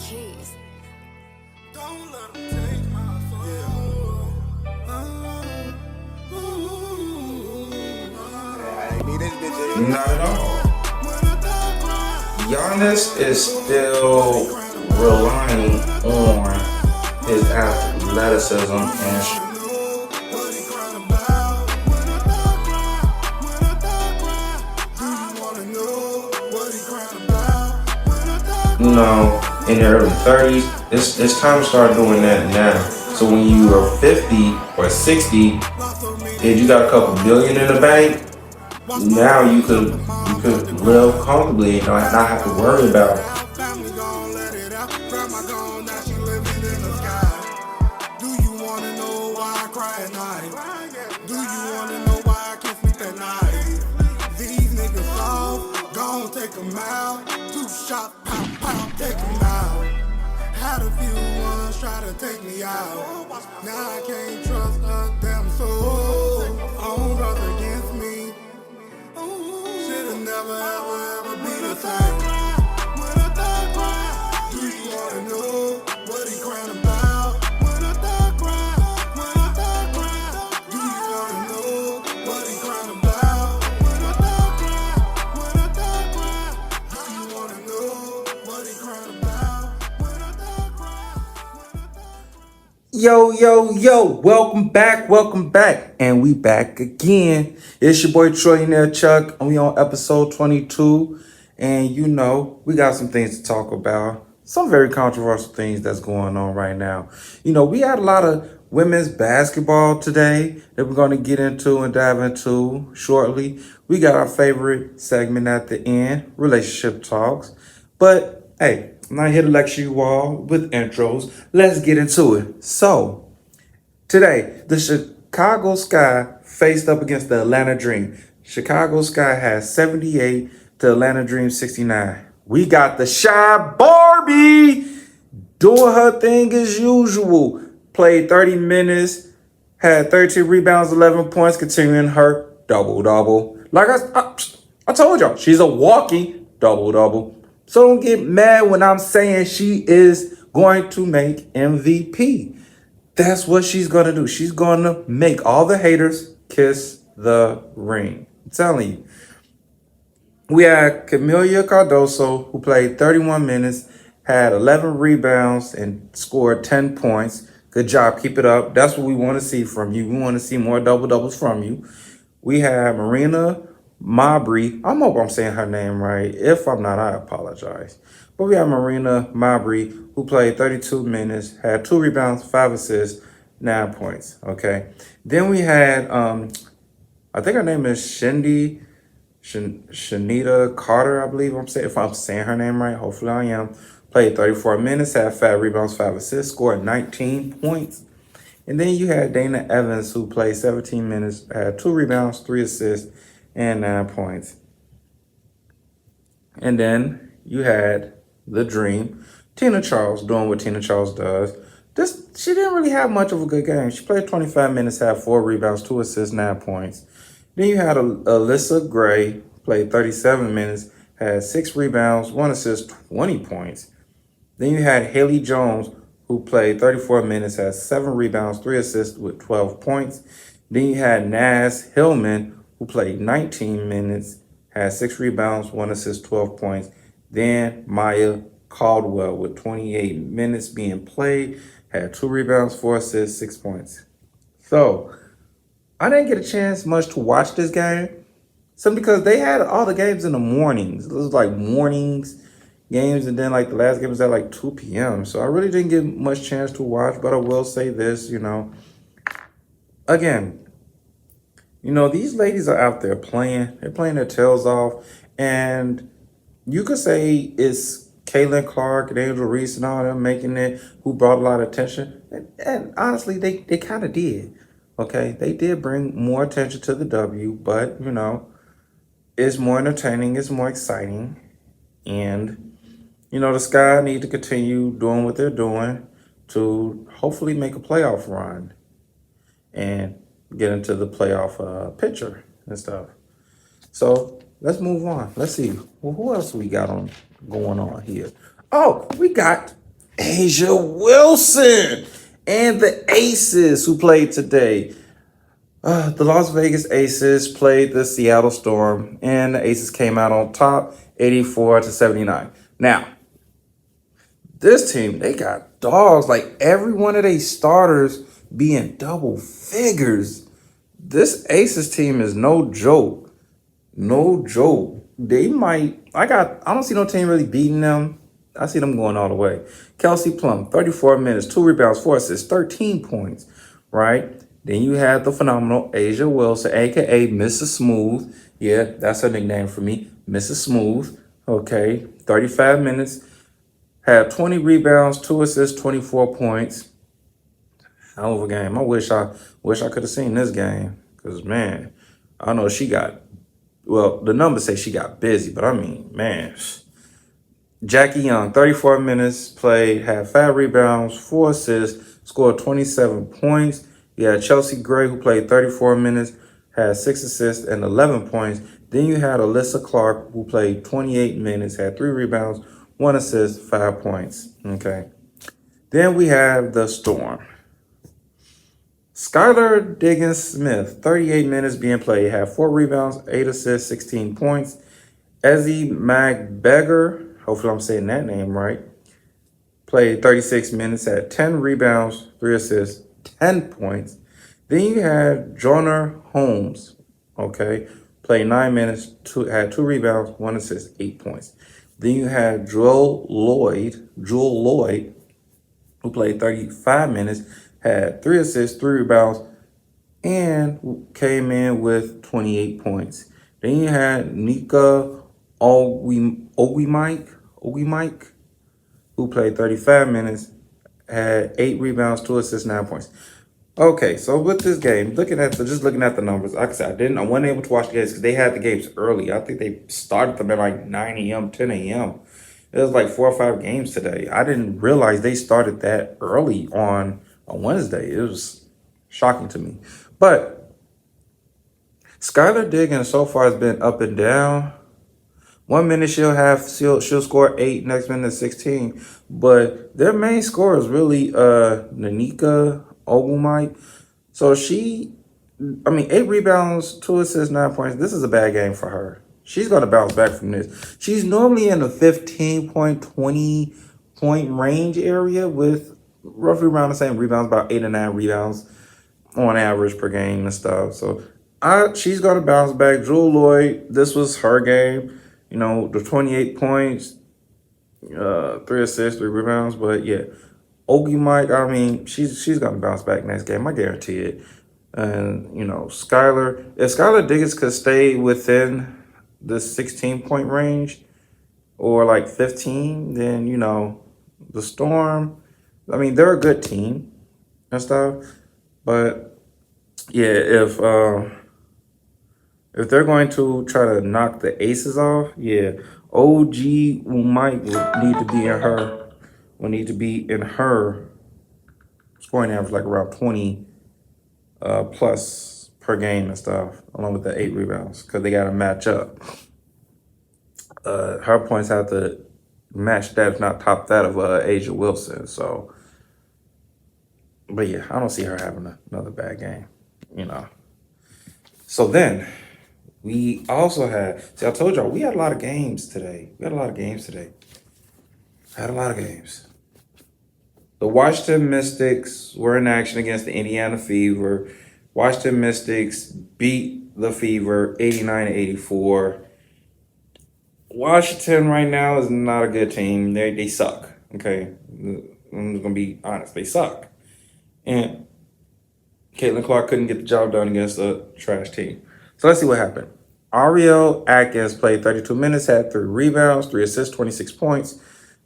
keys. Don't let them take my soul. I ain't need this bitch. Not at all. Giannis is still relying on his athleticism and in the early 30s, it's time to start doing that now. So when you are 50 or 60 and you got a couple billion in the bank, now you could live comfortably and not have to worry about it. Do you wanna know why I cry at night? Do you wanna know why I can't sleep at night? These niggas soft, gon' take them out. 2 shots, pow, pow, take them out. Had a few ones try to take me out. Now I can't trust a damn soul. Own brother against me. Should've never ever be the same. When a thug cry, do you wanna know what he crying about? When a thug cry, do you wanna know what he crying about? When a thug cry, do you wanna know what he crying about? When a thug cry. Yo, welcome back. And we back again. It's your boy Trillionaire Chuck, and we on episode 22. And we got some things to talk about. Some very controversial things that's going on right now. We had a lot of women's basketball today that we're going to get into and dive into shortly. We got our favorite segment at the end, relationship talks. But hey, I'm not here to lecture you all with intros. Let's get into it. So, today, the Chicago Sky faced up against the Atlanta Dream. Chicago Sky has 78 to Atlanta Dream 69. We got the Shy Barbie doing her thing as usual. Played 30 minutes, had 13 rebounds, 11 points, continuing her double-double. Like I told y'all, she's a walking double-double. So don't get mad when I'm saying she is going to make MVP. That's what she's going to do. She's going to make all the haters kiss the ring. I'm telling you. We had Camelia Cardoso, who played 31 minutes, had 11 rebounds, and scored 10 points. Good job. Keep it up. That's what we want to see from you. We want to see more double-doubles from you. We have Marina Mabry. I hope I'm saying her name right. If I'm not, I apologize. But we have Marina Mabry, who played 32 minutes, had 2 rebounds, 5 assists, 9 points. Okay. Then we had, I think her name is Shanita Carter, I believe if I'm saying her name right. Hopefully I am. Played 34 minutes, had 5 rebounds, 5 assists, scored 19 points. And then you had Dana Evans, who played 17 minutes, had 2 rebounds, 3 assists, and 9 points. And then you had the Dream, Tina Charles, doing what Tina Charles does. She didn't really have much of a good game. She played 25 minutes, had 4 rebounds, 2 assists, 9 points. Then you had Alyssa Gray, played 37 minutes, had 6 rebounds, 1 assist, 20 points. Then you had Haley Jones, who played 34 minutes, had 7 rebounds, 3 assists with 12 points. Then you had Naz Hillman, who played 19 minutes, had 6 rebounds, 1 assist, 12 points. Then Maya Caldwell, with 28 minutes being played, had 2 rebounds, 4 assists, 6 points. So, I didn't get a chance much to watch this game. Simply because they had all the games in the mornings. It was like mornings games, and then like the last game was at like 2 p.m. So I really didn't get much chance to watch, but I will say this, again, these ladies are out there playing. They're playing their tails off. And you could say it's Caitlin Clark and Angel Reese and all them making it, who brought a lot of attention. And honestly, they kind of did. Okay, they did bring more attention to the W, but, it's more entertaining, it's more exciting. And, the Sky need to continue doing what they're doing to hopefully make a playoff run and get into the playoff picture and stuff. So let's move on. Let's see. Well, who else we got going on here? Oh, we got Asia Wilson. And the Aces who played today. The Las Vegas Aces played the Seattle Storm, and the Aces came out on top, 84-79. Now, this team, they got dogs. Like every one of their starters being double figures. This Aces team is no joke. No joke. They might. I don't see no team really beating them. I see them going all the way. Kelsey Plum, 34 minutes, 2 rebounds, 4 assists, 13 points. Right? Then you had the phenomenal Asia Wilson, aka Mrs. Smooth. Yeah, that's her nickname for me. Mrs. Smooth. Okay. 35 minutes. Had 20 rebounds, 2 assists, 24 points. Hell of a game. I wish I could have seen this game. Because man, I know she got, well, the numbers say she got busy, but I mean, man. Jackie Young, 34 minutes played, had 5 rebounds, 4 assists, scored 27 points. You had Chelsea Gray, who played 34 minutes, had 6 assists and 11 points. Then you had Alyssa Clark, who played 28 minutes, had 3 rebounds, 1 assist, 5 points. Okay. Then we have the Storm. Skylar Diggins-Smith, 38 minutes being played, had 4 rebounds, 8 assists, 16 points. Ezzy McBeggar, hopefully I'm saying that name right, played 36 minutes, had 10 rebounds, 3 assists, 10 points. Then you had Jonah Holmes, okay, played 9 minutes, had 2 rebounds, 1 assist, 8 points. Then you had Jewel Lloyd, who played 35 minutes, had 3 assists, 3 rebounds, and came in with 28 points. Then you had Nika Ogwimike, who played 35 minutes, had 8 rebounds, 2 assists, 9 points. Okay, so with this game, looking at the numbers, like I said, I wasn't able to watch the games because they had the games early. I think they started them at like 9 a.m., 10 a.m. It was like 4 or 5 games today. I didn't realize they started that early on Wednesday. It was shocking to me. But Skylar Diggins so far has been up and down. 1 minute she'll score 8, next minute 16. But their main scorer is really Nanika Ogumite. So 8 rebounds, 2 assists, 9 points. This is a bad game for her. She's gonna bounce back from this. She's normally in the 15 point, 20 point range area with roughly around the same rebounds, about 8 or 9 rebounds on average per game and stuff. So she's gonna bounce back. Jewel Lloyd, this was her game. You know, the 28 points, 3 assists, 3 rebounds. But yeah, Ogie Mike, I mean, she's gonna bounce back next game. I guarantee it. And you know, if Skylar Diggins could stay within the 16-point range or like 15, then you know, the Storm, I mean, they're a good team and stuff. But yeah, if they're going to try to knock the Aces off, yeah, OG might need to be in her scoring average like around 20 plus per game and stuff, along with the 8 rebounds, because they got to match up. Her points have to match that, if not top that, of Asia Wilson. So, but yeah, I don't see her having another bad game, you know. So then we also had, see, I told y'all we had a lot of games today. The Washington Mystics were in action against the Indiana Fever. Washington Mystics beat the Fever 89-84. Washington right now is not a good team. They suck. Okay, I'm gonna be honest. They suck. And Caitlin Clark couldn't get the job done against a trash team. So let's see what happened. Ariel Atkins played 32 minutes, had 3 rebounds, 3 assists, 26 points.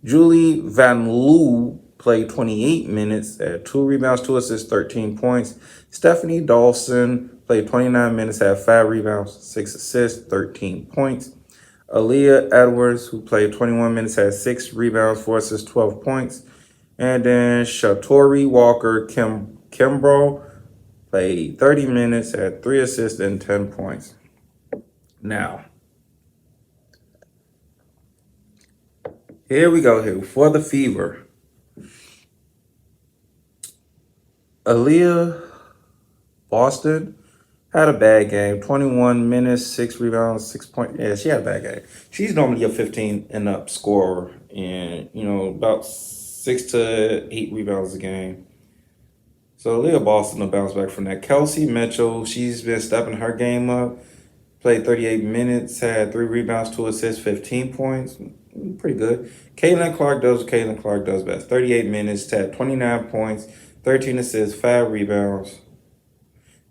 Julie Van Loo played 28 minutes, had 2 rebounds, 2 assists, 13 points. Stephanie Dawson played 29 minutes, had 5 rebounds, 6 assists, 13 points. Aaliyah Edwards, who played 21 minutes, had 6 rebounds, 4 assists, 12 points. And then Shatori Walker Kimbrough played 30 minutes, had 3 assists and 10 points. Now, here we go here for the Fever. Aaliyah Boston had a bad game. 21 minutes, 6 rebounds, 6 point. Yeah, she had a bad game. She's normally a 15 and up scorer, and about 6 to 8 rebounds a game. So Leah Boston will bounce back from that. Kelsey Mitchell, she's been stepping her game up. Played 38 minutes, had 3 rebounds, 2 assists, 15 points. Pretty good. Caitlin Clark does what Caitlin Clark does best. 38 minutes, had 29 points, 13 assists, 5 rebounds.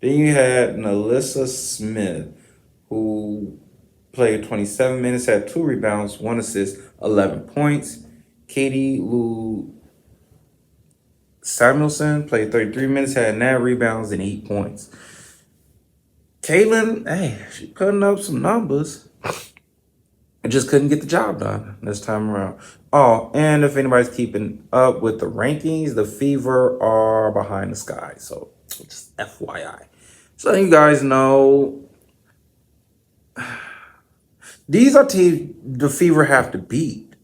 Then you had Nalissa Smith, who played 27 minutes, had 2 rebounds, 1 assist, 11 points. Katie Lou Samuelson played 33 minutes, had 9 rebounds and 8 points. Caitlin, hey, she putting up some numbers. I just couldn't get the job done this time around. Oh, and if anybody's keeping up with the rankings, the Fever are behind the Sky. So just FYI. So you guys know, these are teams the Fever have to beat.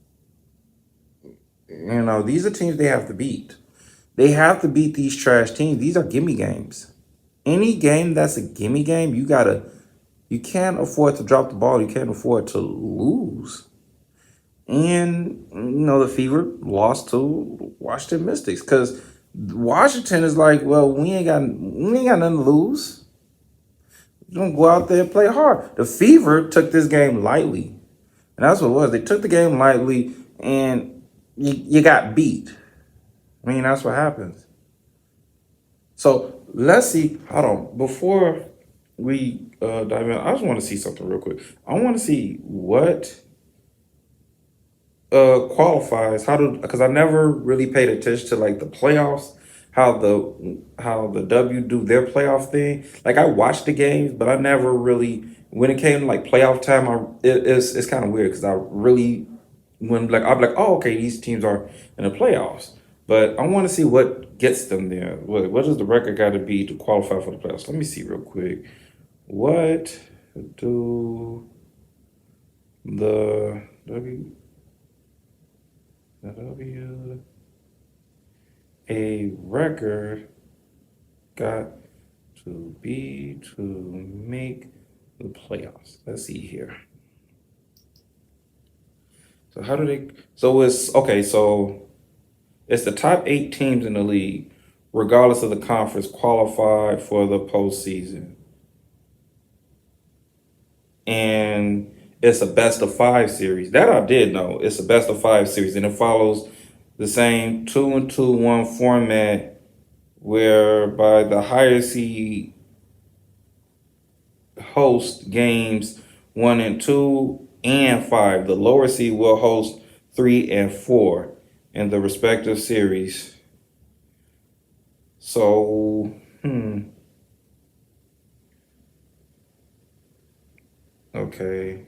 These are teams they have to beat. They have to beat these trash teams. These are gimme games. Any game that's a gimme game, you can't afford to drop the ball. You can't afford to lose. And the Fever lost to Washington Mystics because Washington is like, well, we ain't got nothing to lose. We're gonna go out there and play hard. The Fever took this game lightly, and that's what it was. They took the game lightly, and you got beat. I mean, that's what happens. So let's see. Hold on, before we dive in, I just want to see something real quick. I want to see what qualifies because I never really paid attention to like the playoffs, how the W do their playoff thing. Like I watched the games, but I never really when it came to like playoff time. It's kind of weird because I really when like I'm like, oh, okay, these teams are in the playoffs, but I want to see what gets them there. What does the record got to be to qualify for the playoffs? Let me see real quick. What do the a record got to be to make the playoffs? Let's see here. So how do they? So it's okay. So it's the top 8 teams in the league, regardless of the conference, qualified for the postseason, and it's a best of 5 series. That I did know. It's a best of 5 series, and it follows the same 2-2-1 format, whereby the higher seed host games 1 and 2 and 5. The lower seed will host 3 and 4 in the respective series. So, okay.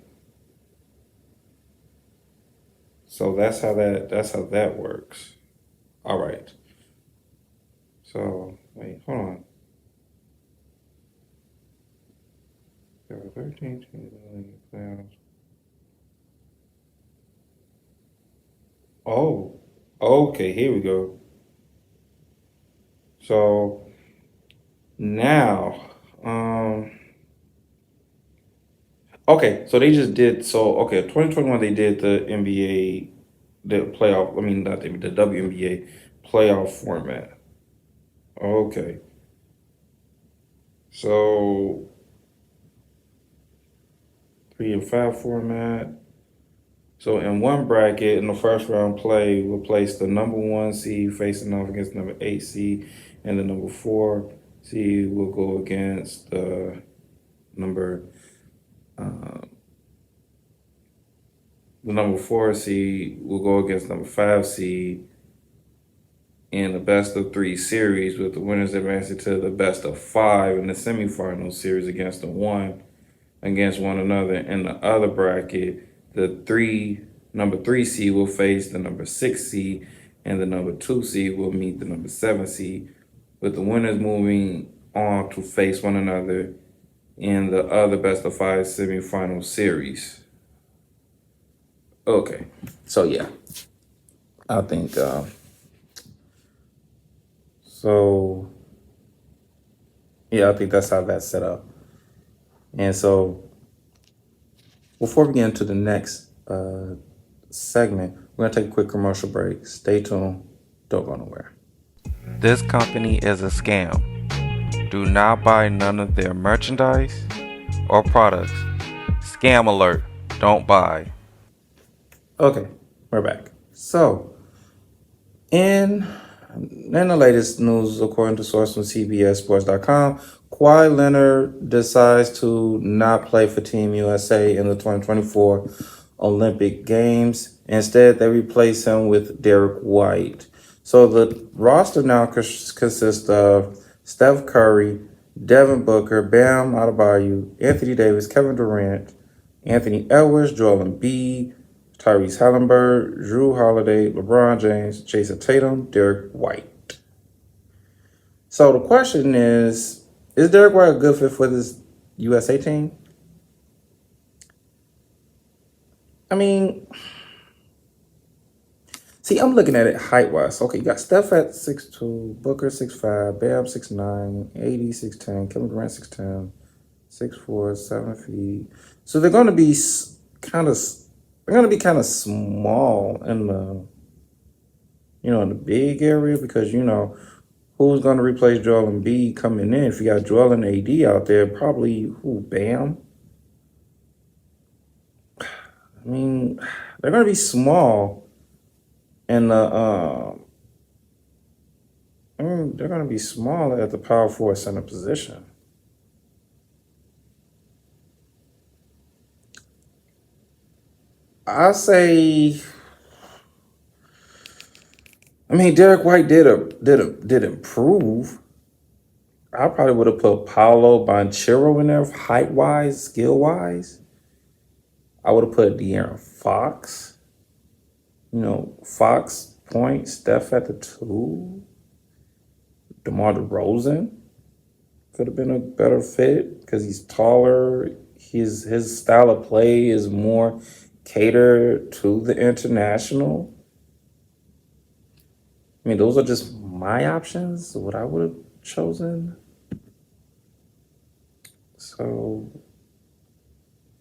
So that's how that works. All right. So wait, hold on. There are 13 teams in the playoffs. Oh, okay, here we go. So now, okay, so they just did 2021 they did the NBA, the playoff. I mean, not the WNBA playoff format. Okay, so 3 and 5 format. So in one bracket, in the first round play, we'll place the number 1 seed facing off against the number 8 seed, and the number 4 seed will go against the number 4 seed will go against number 5 seed in the best of 3 series, with the winners advancing to the best of 5 in the semifinal series against one another. In the other bracket, the number 3 seed will face the number 6 seed, and the number 2 seed will meet the number 7 seed, with the winners moving on to face one another in the other best of 5 semifinal series. Okay, so yeah, I think so. Yeah, I think that's how that's set up. And so, before we get into the next segment, we're gonna take a quick commercial break. Stay tuned. Don't go nowhere. This company is a scam. Do not buy none of their merchandise or products. Scam alert. Don't buy. Okay, we're back. So, in the latest news, according to source from CBSSports.com, Kawhi Leonard decides to not play for Team USA in the 2024 Olympic Games. Instead, they replace him with Derrick White. So the roster now consists of Steph Curry, Devin Booker, Bam Adebayo, Anthony Davis, Kevin Durant, Anthony Edwards, Joel Embiid, Tyrese Halliburton, Drew Holiday, LeBron James, Jason Tatum, Derrick White. So the question is Derrick White a good fit for this USA team? I mean, see, I'm looking at it height-wise. Okay, you got Steph at 6'2", Booker 6'5", Bam 6'9", AD 6'10", Kevin Durant 6'10", 6'4", 7 feet. So they're going to be kind of small in the, in the big area because, who's going to replace Joel Embiid coming in? If you got Joel and AD out there, probably Bam? I mean, they're going to be small in the, they're going to be small at the power forward center position. I say, Derrick White did improve. I probably would have put Paolo Banchero in there, height-wise, skill-wise. I would have put De'Aaron Fox. Fox point, Steph at the 2. DeMar DeRozan could have been a better fit because he's taller. His style of play is more catered to the international. Those are just my options, what I would have chosen. So,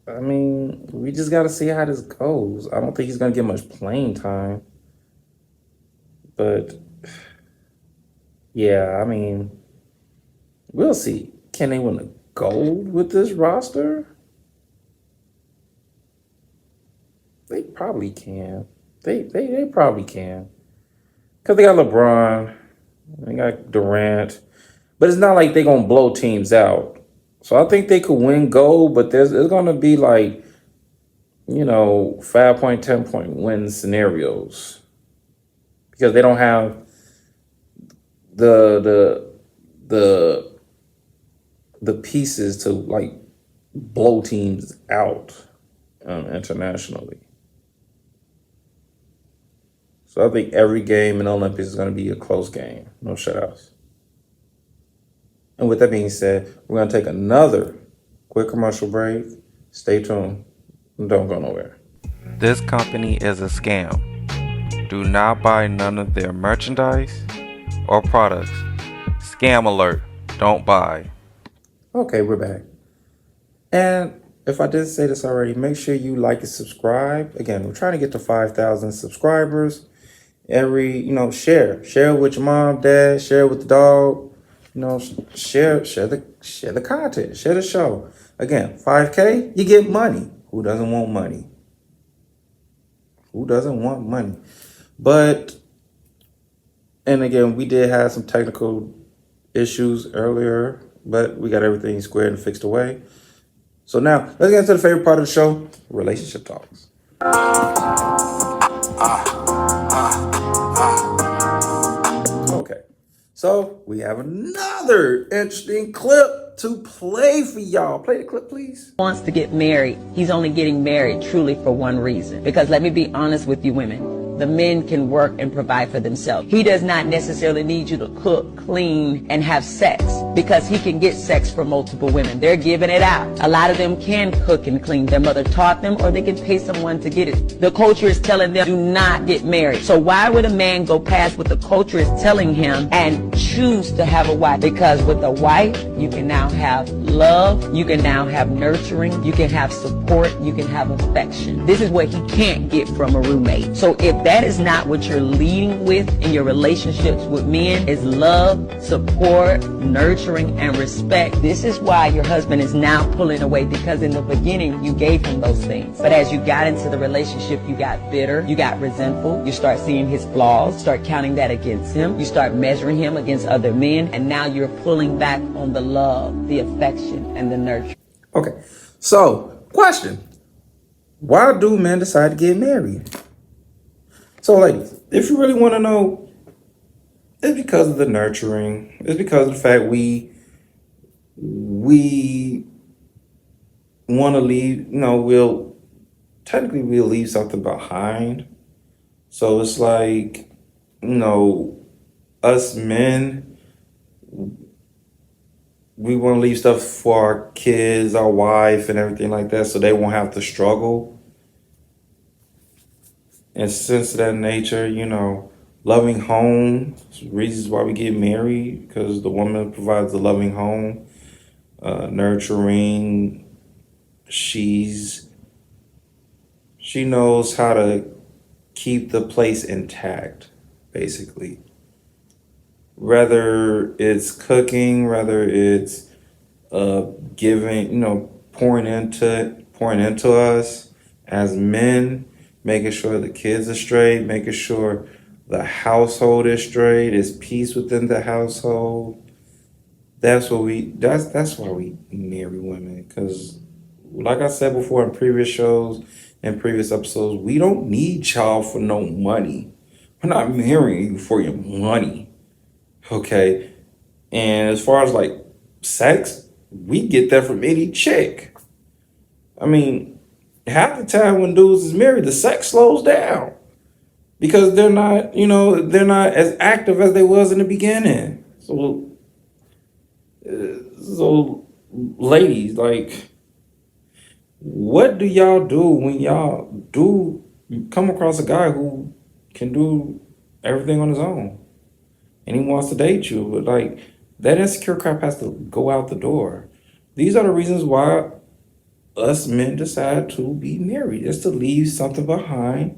we just got to see how this goes. I don't think he's going to get much playing time. But, yeah, we'll see. Can they win a gold with this roster? They probably can. They probably can. Because they got LeBron. They got Durant. But it's not like they're going to blow teams out. So I think they could win gold, but there's going to be 5-point, 10-point win scenarios. Because they don't have the pieces to blow teams out internationally. So I think every game in the Olympics is going to be a close game. No shutouts. And with that being said, we're going to take another quick commercial break. Stay tuned. Don't go nowhere. This company is a scam. Do not buy none of their merchandise or products. Scam alert. Don't buy. Okay, we're back. And if I didn't say this already, make sure you like and subscribe. Again, we're trying to get to 5,000 subscribers. Share it with your mom, dad, share it with the dog. Share the content, share the show. Again, 5K, you get money. Who doesn't want money? Who doesn't want money? And again, we did have some technical issues earlier, but we got everything squared and fixed away. So now, let's get into the favorite part of the show, relationship talks. Okay, so we have another interesting clip to play for y'all. Play the clip, please. Wants to get married. He's only getting married truly for one reason. Because let me be honest with you women, the men can work and provide for themselves. He does not necessarily need you to cook, clean, and have sex, because he can get sex from multiple women. They're giving it out. A lot of them can cook and clean. Their mother taught them, or they can pay someone to get it. The culture is telling them, do not get married. So why would a man go past what the culture is telling him and choose to have a wife? Because with a wife, you can now have love, you can now have nurturing, you can have support, you can have affection. This is what he can't get from a roommate. So if that is not what you're leading with in your relationships with men, is love, support, nurturing, and respect, this is why your husband is now pulling away, because in the beginning you gave him those things. But as you got into the relationship, you got bitter, you got resentful, you start seeing his flaws, start counting that against him, you start measuring him against other men, and now you're pulling back on the love, the affection, and the nurture. Okay, so question. Why do men decide to get married? So, ladies, if you really want to know, it's because of the nurturing. It's because of the fact we want to leave, we'll leave something behind. So it's like, us men, we want to leave stuff for our kids, our wife, and everything like that, so they won't have to struggle. And since of that nature, loving home, reasons why we get married, because the woman provides a loving home, nurturing. She knows how to keep the place intact, basically. Whether it's cooking, whether it's giving, pouring into us as men, making sure the kids are straight, making sure the household is straight, there's peace within the household. That's why we marry women, because like I said before in previous shows and previous episodes, we don't need y'all for no money. We're not marrying you for your money. Okay? And as far as like sex, we get that from any chick. I mean, half the time when dudes is married, the sex slows down because they're not as active as they was in the beginning. So ladies, like, what do y'all do when y'all do come across a guy who can do everything on his own and he wants to date you? But like, that insecure crap has to go out the door. These are the reasons why us men decide to be married. It's to leave something behind,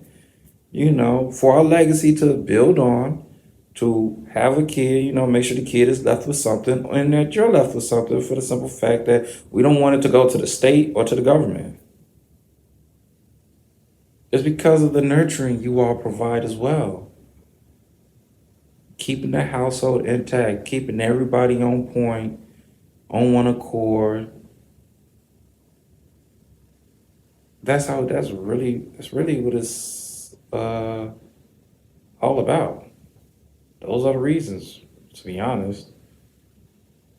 for our legacy to build on, to have a kid, make sure the kid is left with something, and that you're left with something, for the simple fact that we don't want it to go to the state or to the government. It's because of the nurturing you all provide as well. Keeping the household intact, keeping everybody on point, on one accord. That's really what it's all about. Those are the reasons, to be honest.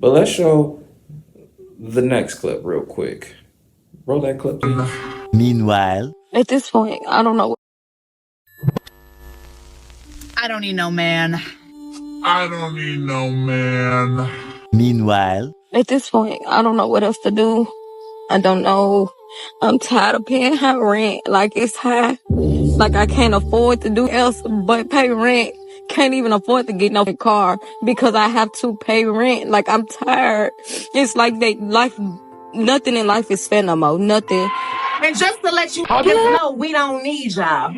But let's show the next clip real quick. Roll that clip, please. Meanwhile, at this point, I don't know. I don't need no man. I don't need no man. meanwhile, At this point, I don't know what else to do. I don't know. I'm tired of paying high rent. Like, it's high. Like, I can't afford to do else but pay rent. Can't even afford to get no car because I have to pay rent. Like, I'm tired. It's like nothing in life is fair no more. Nothing. And just to let you know, we don't need y'all.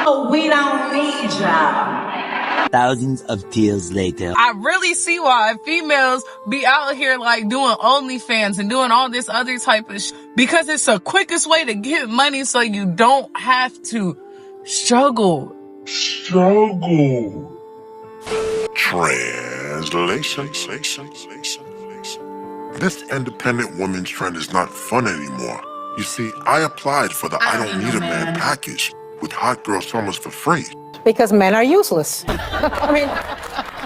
No, we don't need y'all. thousands of tears later. I really see why females be out here like doing OnlyFans and doing all this other type of because it's the quickest way to get money so you don't have to struggle. Translation. This independent woman trend is not fun anymore. You see, I applied for the I don't need a man package with hot girl summers for free. Because men are useless. I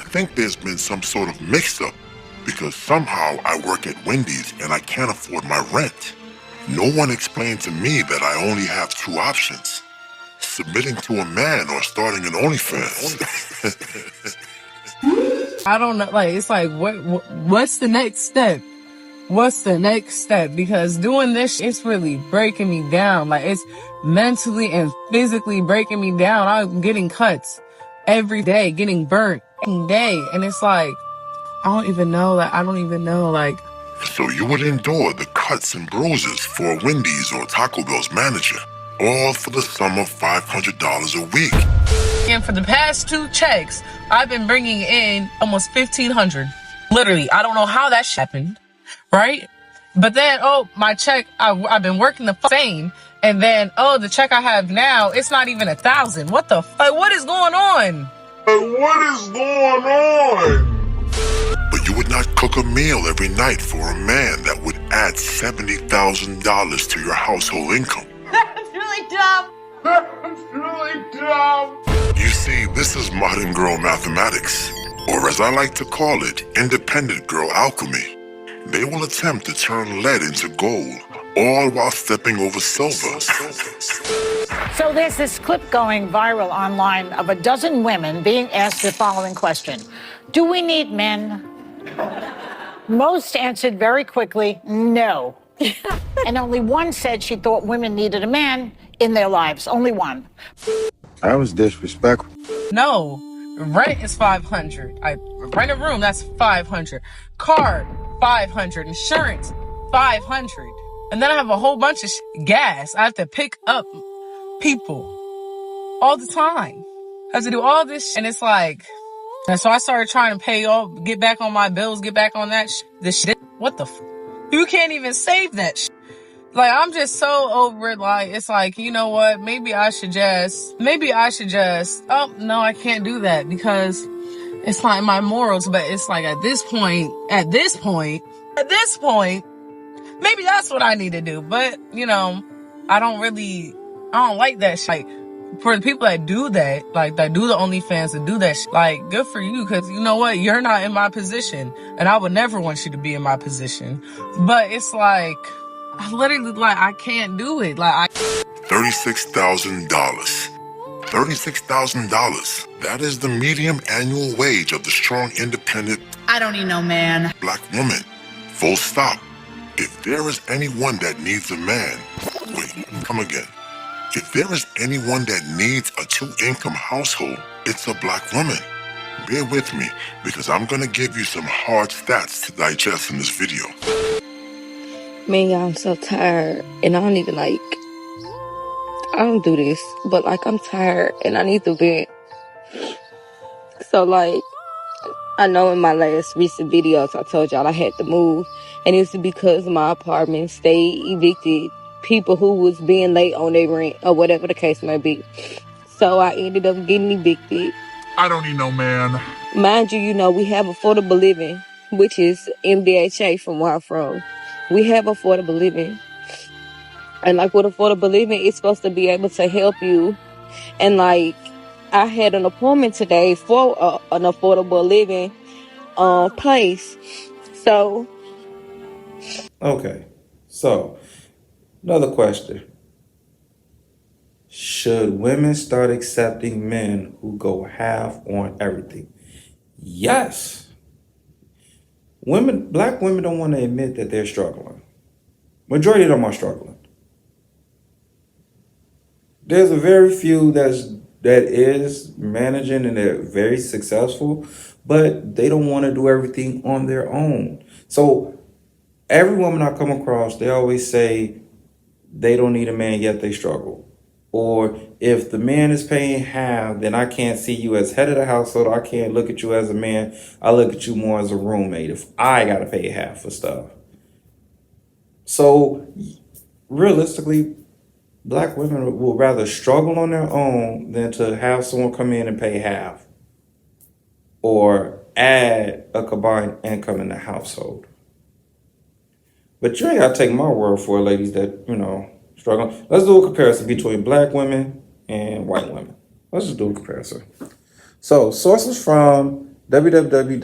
think there's been some sort of mix-up because somehow I work at Wendy's and I can't afford my rent. No one explained to me that I only have two options, submitting to a man or starting an OnlyFans. I don't know. Like, it's like, what's the next step? What's the next step? Because doing this, it's really breaking me down. Like, it's mentally and physically breaking me down. I'm getting cuts every day, getting burnt every day. And it's like, I don't even know. Like, So you would endure the cuts and bruises for a Wendy's or Taco Bell's manager, all for the sum of $500 a week. and for the past 2 checks, I've been bringing in almost $1,500. Literally, I don't know how that happened, right? But then, my check, I've been working the same. And then, the check I have now, it's not even 1,000. What the fuck? What is going on? But you would not cook a meal every night for a man that would add $70,000 to your household income. That's really dumb. You see, this is modern girl mathematics, or as I like to call it, independent girl alchemy. They will attempt to turn lead into gold, all while stepping over silver. So there's this clip going viral online of a dozen women being asked the following question: do we need men? Most answered very quickly, no. And only one said she thought women needed a man in their lives. Only one. That was disrespectful. No, rent is $500. I rent a room, that's $500. Car, $500. Insurance, $500. And then I have a whole bunch of gas. I have to pick up people all the time. I have to do all this, and it's like, and so I started trying to get back on my bills, get back on that this shit. What the You can't even save that shit. Like, I'm just so over it. Like, it's like, you know what? Maybe I should just, oh, no, I can't do that because it's not in my morals. But it's like, at this point, maybe that's what I need to do. But, I don't like that shit. Like, for the people that do that, like, that do the OnlyFans, that do that shit, like, good for you, because you know what? You're not in my position, and I would never want you to be in my position. But it's like, I literally, like, I can't do it. Like, $36,000. $36,000. That is the median annual wage of the strong, independent, I don't need no man. black woman. Full stop. If there is anyone that needs a man, come again. If there is anyone that needs a 2-income household, it's a black woman. Bear with me, because I'm gonna give you some hard stats to digest in this video. Man, y'all, I'm so tired. And I don't even I don't do this, but I'm tired and I need to vent. So I know in my last recent videos, I told y'all I had to move. And it's because my apartment stayed evicted people who was being late on their rent or whatever the case may be. So I ended up getting evicted. I don't need no man. Mind you, we have affordable living, which is MDHA from where I'm from. We have affordable living. And with affordable living, it's supposed to be able to help you. And I had an appointment today for an affordable living place. So. Okay. So, another question. Should women start accepting men who go half on everything? Yes. Black women don't want to admit that they're struggling. Majority of them are struggling. There's a very few that is managing and they're very successful, but they don't want to do everything on their own. So every woman I come across, they always say they don't need a man, yet they struggle. Or if the man is paying half, then I can't see you as head of the household. I can't look at you as a man. I look at you more as a roommate if I got to pay half for stuff. So realistically, black women will rather struggle on their own than to have someone come in and pay half or add a combined income in the household. But you ain't got to take my word for it, ladies, that, struggling. Let's do a comparison between black women and white women. Let's just do a comparison. So sources from www.ssa.gov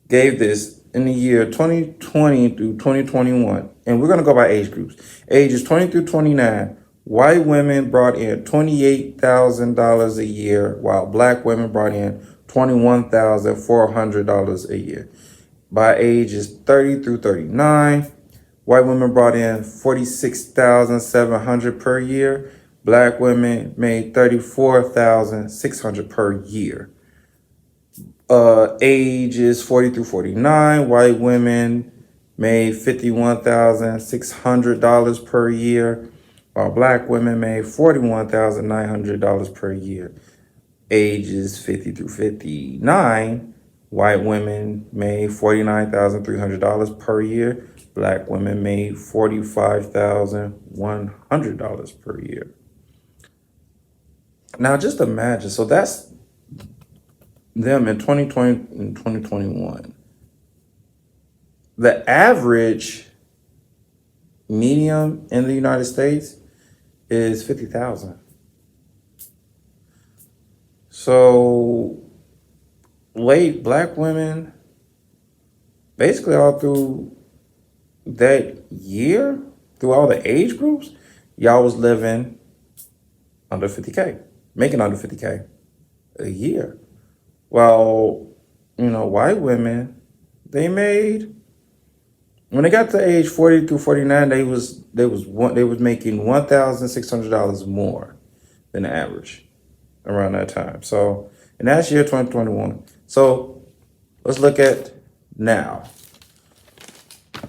gave this in the year 2020 through 2021. And we're going to go by age groups. Ages 20 through 29. white women brought in $28,000 a year, while black women brought in $21,400 a year. By ages 30 through 39, white women brought in $46,700 per year. Black women made $34,600 per year. Ages 40 through 49, white women made $51,600 per year, while black women made $41,900 per year. Ages 50 through 59, white women made $49,300 per year. Black women made $45,100 per year. Now just imagine, so that's them in 2020 and 2021. The average medium in the United States is 50,000. So black women, basically all through that year, through all the age groups, y'all was living under 50K, making under 50K a year. Well, white women, they made, when they got to age 40 through 49, they was making $1,600 more than the average around that time. So, and that's year 2021. So let's look at now.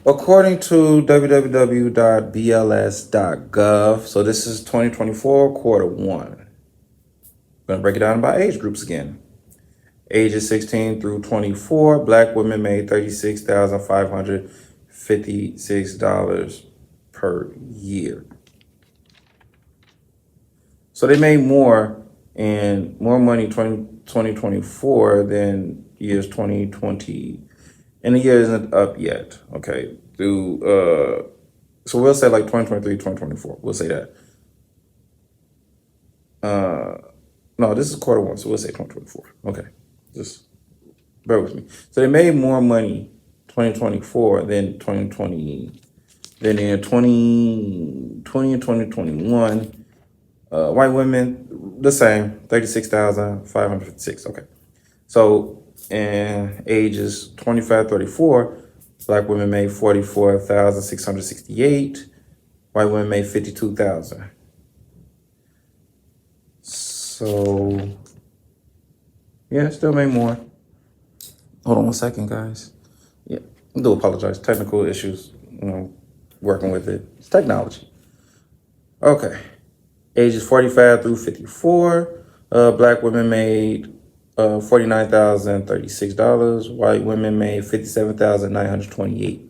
According to www.bls.gov, so this is 2024 quarter one. I'm gonna break it down by age groups again. Ages 16 through 24, black women made $36,556 per year. So they made more money 2024 than years 2020. And the year isn't up yet, okay? So we'll say like 2023, 2024. We'll say that. No, this is quarter one, so we'll say 2024. Okay, just bear with me. So they made more money 2024 than 2020, than in 2020 and 2021. White women, the same, 36,556. Okay, so in ages 25-34, black women made 44,668. White women made 52,000. So yeah, still made more. Hold on one second, guys. Yeah, I do apologize. Technical issues, working with it. It's technology. Okay. Ages 45 through 54, black women made $49,036. White women made $57,928.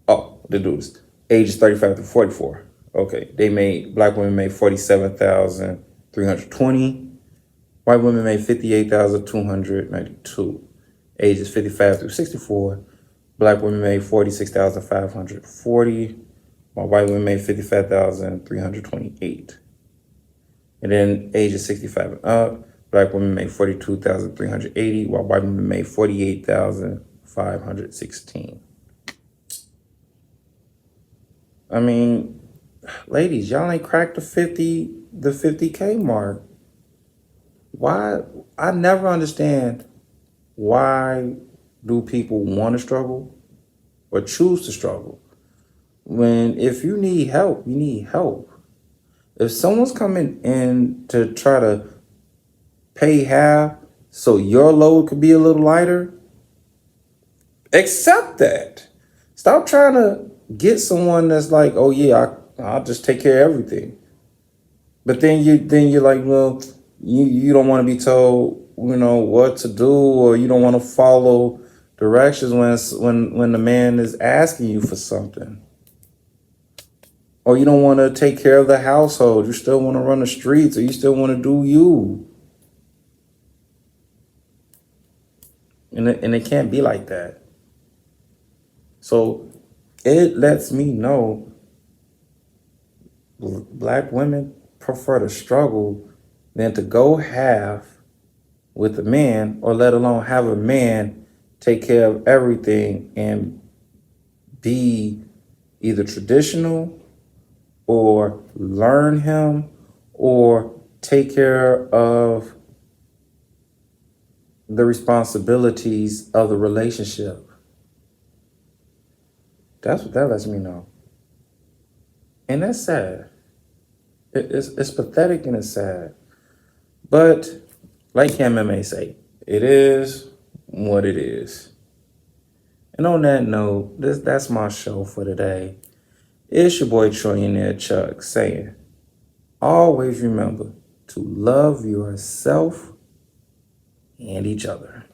Oh, they do this. Ages 35 through 44. Okay, black women made $47,320. White women made $58,292. Ages 55 through 64, black women made $46,540. While white women made $55,328. And then ages 65 and up, black women made $42,380, while white women made $48,516. I mean, ladies, y'all ain't cracked the 50K mark. Why? I never understand, why do people want to struggle or choose to struggle? When if you need help, you need help. If someone's coming in to try to pay half so your load could be a little lighter, accept that. Stop trying to get someone that's like, oh yeah, I'll just take care of everything. But then you're like, well, you don't want to be told, what to do, or you don't want to follow directions when the man is asking you for something. Or you don't want to take care of the household. You still want to run the streets, or you still want to do you. And it can't be like that. So it lets me know black women prefer to struggle than to go half with a man, or let alone have a man take care of everything and be either traditional or learn him or take care of the responsibilities of the relationship. That's what that lets me know. And that's sad. It's pathetic and it's sad. But like MMA say, it is what it is. And on that note, that's my show for today. It's your boy Trillionaire Chuck saying, always remember to love yourself and each other.